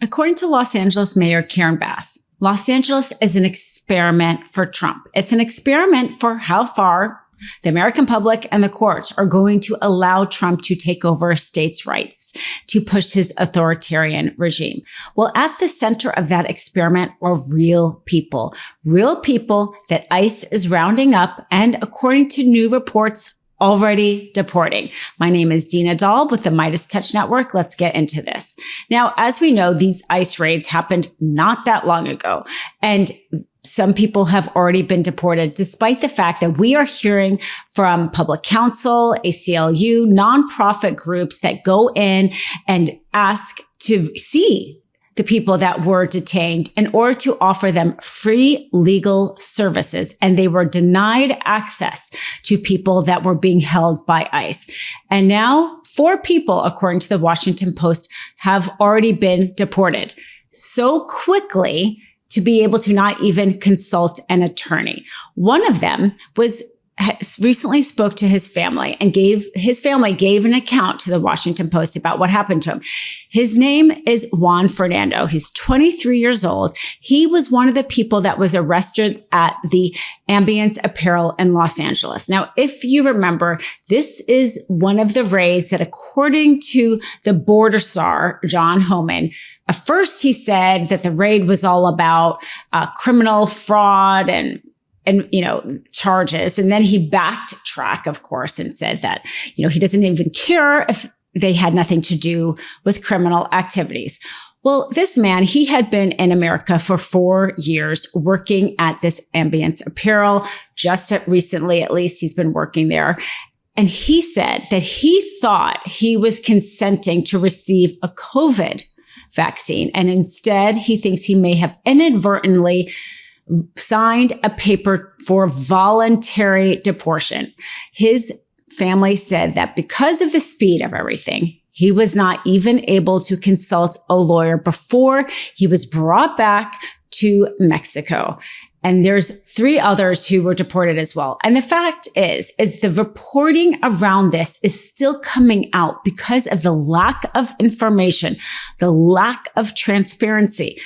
According to Los Angeles Mayor Karen Bass, Los Angeles is an experiment for Trump. It's an experiment for how far the American public and the courts are going to allow Trump to take over states' rights, to push his authoritarian regime. Well, at the center of that experiment are real people that ICE is rounding up and, according to new reports, already deporting. My name is Dina Doll with the MeidasTouch Network. Let's get into this. Now, as we know, these ICE raids happened not that long ago, and some people have already been deported, despite the fact that we are hearing from public counsel, ACLU, nonprofit groups that go in and ask to see the people that were detained in order to offer them free legal services. And they were denied access to people that were being held by ICE. And now 4 people, according to the Washington Post, have already been deported so quickly to be able to not even consult an attorney. One of them recently spoke to his family and gave an account to the Washington Post about what happened to him. His name is Juan Fernando. He's 23 years old. He was one of the people that was arrested at the Immigrants Apparel in Los Angeles. Now, if you remember, this is one of the raids that, according to the border czar, John Homan, at first he said that the raid was all about criminal fraud and charges. And then he backtracked, of course, and said that, he doesn't even care if they had nothing to do with criminal activities. Well, this man, he had been in America for 4 years working at this Immigrants Apparel. Just recently, at least, he's been working there. And he said that he thought he was consenting to receive a COVID vaccine. And instead, he thinks he may have inadvertently signed a paper for voluntary deportation. His family said that because of the speed of everything, he was not even able to consult a lawyer before he was brought back to Mexico. And there's 3 others who were deported as well. And the fact is the reporting around this is still coming out because of the lack of information, the lack of transparency.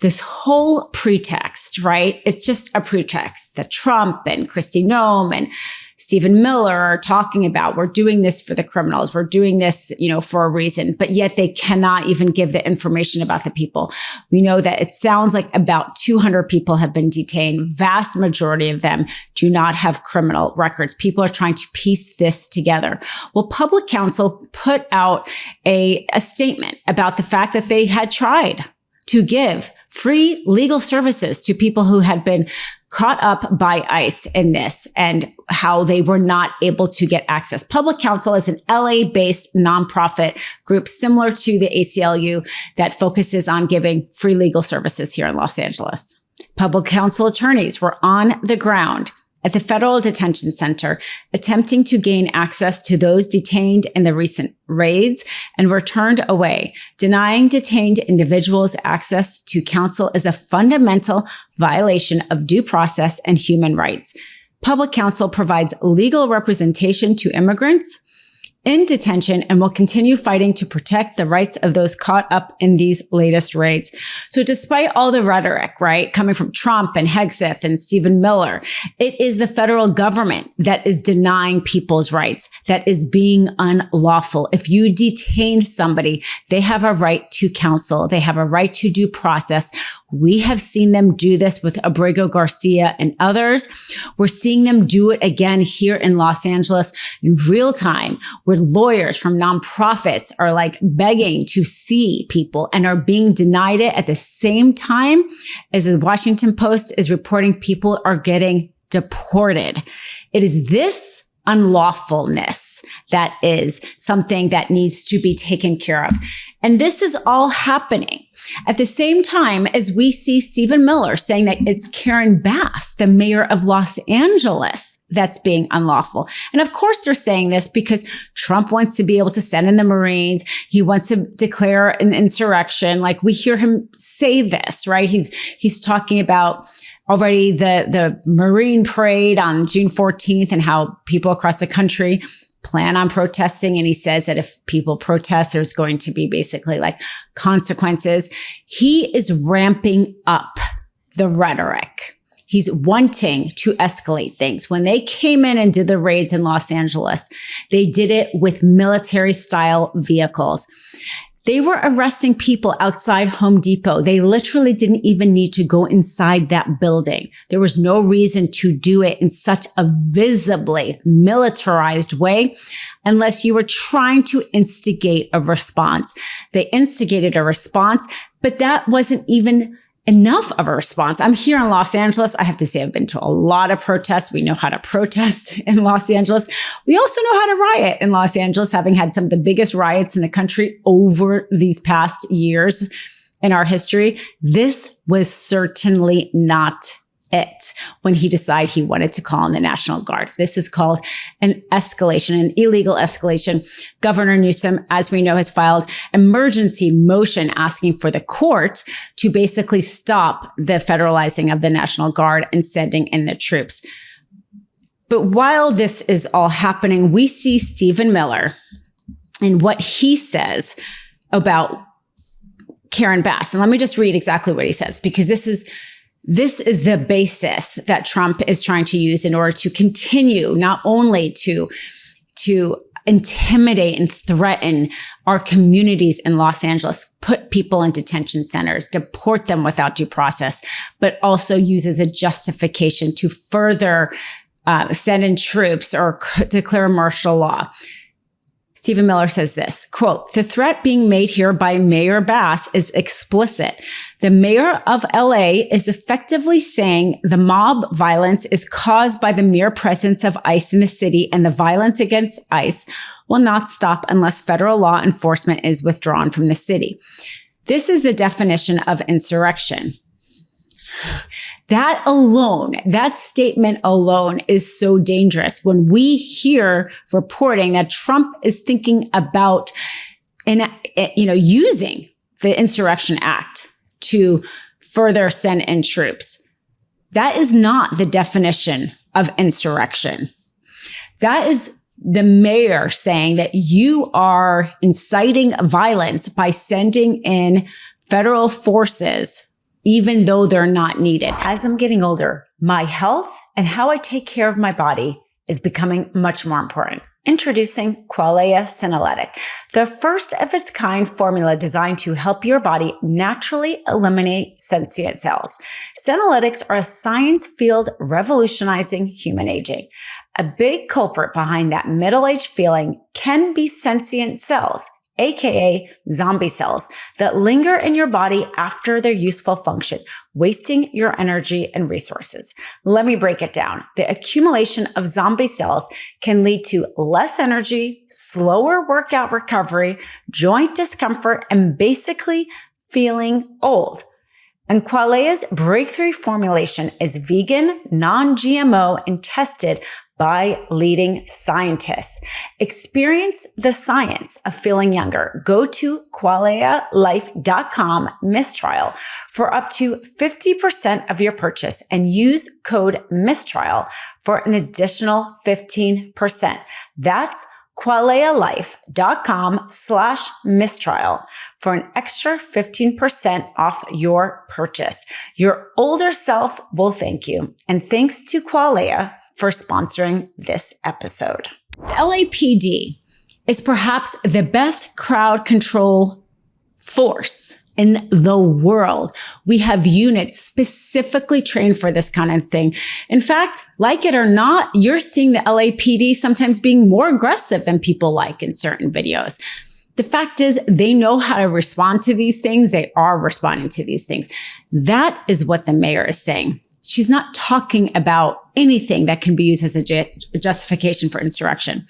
This whole pretext, right? It's just a pretext that Trump and Kristi Noem and Stephen Miller are talking about. We're doing this for the criminals. We're doing this, for a reason, but yet they cannot even give the information about the people. We know that it sounds like about 200 people have been detained. Vast majority of them do not have criminal records. People are trying to piece this together. Well, public counsel put out a statement about the fact that they had tried to give free legal services to people who had been caught up by ICE in this and how they were not able to get access. Public Counsel is an LA-based nonprofit group similar to the ACLU that focuses on giving free legal services here in Los Angeles. Public counsel attorneys were on the ground at the Federal Detention Center, attempting to gain access to those detained in the recent raids, and were turned away. Denying detained individuals access to counsel is a fundamental violation of due process and human rights. Public counsel provides legal representation to immigrants in detention and will continue fighting to protect the rights of those caught up in these latest raids. So despite all the rhetoric, right, coming from Trump and Hegseth and Stephen Miller, it is the federal government that is denying people's rights, that is being unlawful. If you detain somebody, they have a right to counsel. They have a right to due process. We have seen them do this with Abrego Garcia and others. We're seeing them do it again here in Los Angeles in real time, where lawyers from nonprofits are begging to see people and are being denied it at the same time as the Washington Post is reporting people are getting deported. It is this unlawfulness that is something that needs to be taken care of. And this is all happening at the same time as we see Stephen Miller saying that it's Karen Bass, the mayor of Los Angeles, that's being unlawful. And of course they're saying this because Trump wants to be able to send in the Marines. He wants to declare an insurrection. We hear him say this, right? He's talking about already the Marine parade on June 14th and how people across the country plan on protesting. And he says that if people protest, there's going to be basically like consequences. He is ramping up the rhetoric. He's wanting to escalate things. When they came in and did the raids in Los Angeles, they did it with military style vehicles. They were arresting people outside Home Depot. They literally didn't even need to go inside that building. There was no reason to do it in such a visibly militarized way unless you were trying to instigate a response. They instigated a response, but that wasn't even enough of a response. I'm here in Los Angeles. I have to say I've been to a lot of protests. We know how to protest in Los Angeles. We also know how to riot in Los Angeles, having had some of the biggest riots in the country over these past years in our history. This was certainly not it when he decided he wanted to call in the National Guard. This is called an escalation, an illegal escalation. Governor Newsom, as we know, has filed emergency motion asking for the court to basically stop the federalizing of the National Guard and sending in the troops. But while this is all happening, we see Stephen Miller and what he says about Karen Bass. And let me just read exactly what he says, because this is the basis that Trump is trying to use in order to continue not only to intimidate and threaten our communities in Los Angeles, put people in detention centers, deport them without due process, but also use as a justification to further send in troops or declare martial law. Stephen Miller says this, quote, "The threat being made here by Mayor Bass is explicit. The mayor of LA is effectively saying the mob violence is caused by the mere presence of ICE in the city, and the violence against ICE will not stop unless federal law enforcement is withdrawn from the city. This is the definition of insurrection." That alone, that statement alone is so dangerous. When we hear reporting that Trump is thinking about, using the Insurrection Act to further send in troops, that is not the definition of insurrection. That is the mayor saying that you are inciting violence by sending in federal forces even though they're not needed. As I'm getting older, my health and how I take care of my body is becoming much more important. Introducing Qualia Senolytic, the first of its kind formula designed to help your body naturally eliminate sentient cells. Senolytics are a science field revolutionizing human aging. A big culprit behind that middle-aged feeling can be sentient cells, aka zombie cells, that linger in your body after their useful function, wasting your energy and resources. Let me break it down. The accumulation of zombie cells can lead to less energy, slower workout recovery, joint discomfort, and basically feeling old. And Qualia's breakthrough formulation is vegan, non-GMO, and tested by leading scientists. Experience the science of feeling younger. Go to qualialife.com mistrial for up to 50% of your purchase and use code mistrial for an additional 15%. That's qualialife.com/mistrial for an extra 15% off your purchase. Your older self will thank you. And thanks to Qualia for sponsoring this episode. The LAPD is perhaps the best crowd control force in the world. We have units specifically trained for this kind of thing. In fact, like it or not, you're seeing the LAPD sometimes being more aggressive than people like in certain videos. The fact is, they know how to respond to these things. They are responding to these things. That is what the mayor is saying. She's not talking about anything that can be used as a justification for insurrection.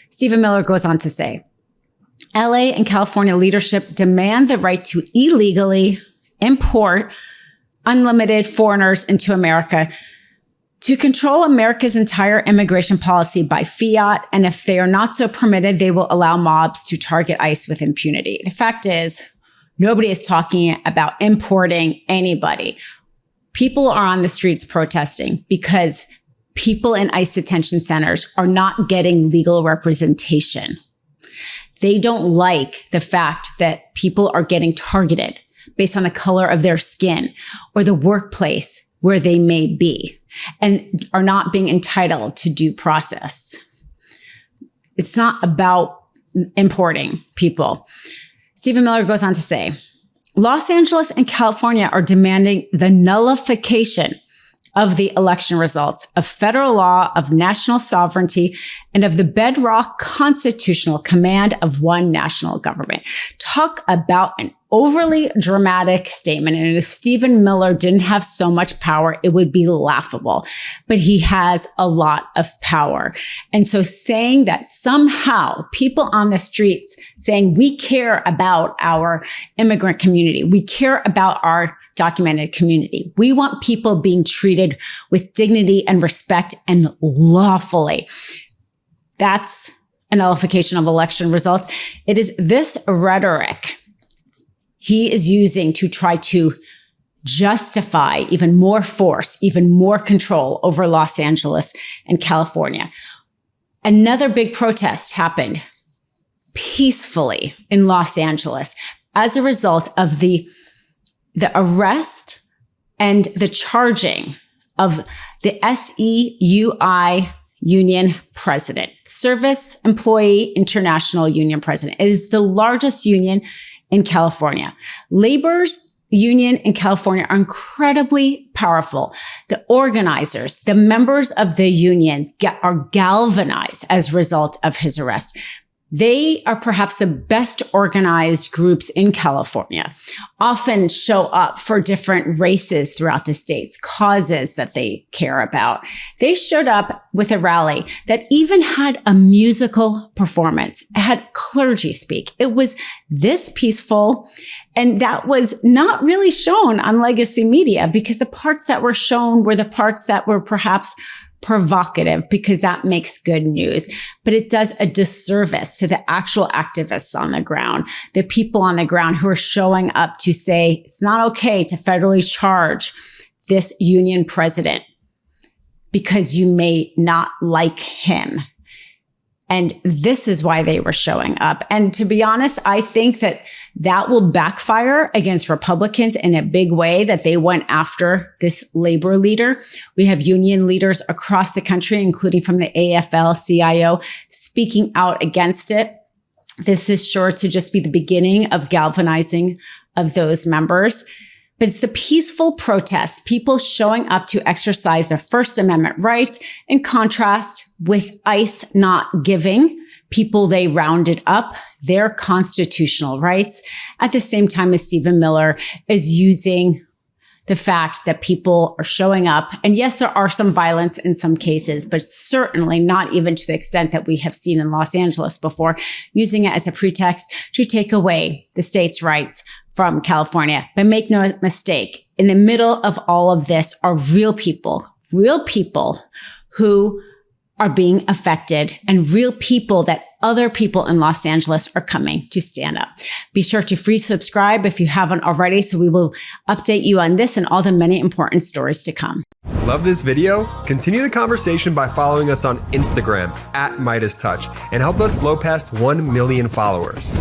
Stephen Miller goes on to say, LA and California leadership demand the right to illegally import unlimited foreigners into America to control America's entire immigration policy by fiat. And if they are not so permitted, they will allow mobs to target ICE with impunity. The fact is, nobody is talking about importing anybody. People are on the streets protesting because people in ICE detention centers are not getting legal representation. They don't like the fact that people are getting targeted based on the color of their skin or the workplace where they may be and are not being entitled to due process. It's not about importing people. Stephen Miller goes on to say, Los Angeles and California are demanding the nullification of the election results, of federal law, of national sovereignty, and of the bedrock constitutional command of one national government. Talk about an overly dramatic statement. And if Stephen Miller didn't have so much power, it would be laughable. But he has a lot of power. And so saying that somehow people on the streets saying we care about our immigrant community, we care about our documented community. We want people being treated with dignity and respect and lawfully. That's a nullification of election results. It is this rhetoric he is using to try to justify even more force, even more control over Los Angeles and California. Another big protest happened peacefully in Los Angeles as a result of the arrest and the charging of the SEUI union president, Service Employee International Union president. It is the largest union in California. Labor's union in California are incredibly powerful. The organizers, the members of the unions are galvanized as a result of his arrest. They are perhaps the best organized groups in California, often show up for different races throughout the states, causes that they care about. They showed up with a rally that even had a musical performance. It had clergy speak. It was this peaceful. And that was not really shown on legacy media because the parts that were shown were the parts that were perhaps provocative because that makes good news, but it does a disservice to the actual activists on the ground, the people on the ground who are showing up to say it's not okay to federally charge this union president because you may not like him. And this is why they were showing up. And to be honest, I think that will backfire against Republicans in a big way, that they went after this labor leader. We have union leaders across the country, including from the AFL-CIO, speaking out against it. This is sure to just be the beginning of galvanizing of those members. But it's the peaceful protests, people showing up to exercise their First Amendment rights, in contrast with ICE not giving people they rounded up their constitutional rights, at the same time as Stephen Miller is using the fact that people are showing up. And yes, there are some violence in some cases, but certainly not even to the extent that we have seen in Los Angeles before, using it as a pretext to take away the state's rights from California. But make no mistake, in the middle of all of this are real people who are being affected and real people that other people in Los Angeles are coming to stand up. Be sure to free subscribe if you haven't already, so we will update you on this and all the many important stories to come. Love this video? Continue the conversation by following us on Instagram @MeidasTouch and help us blow past 1 million followers.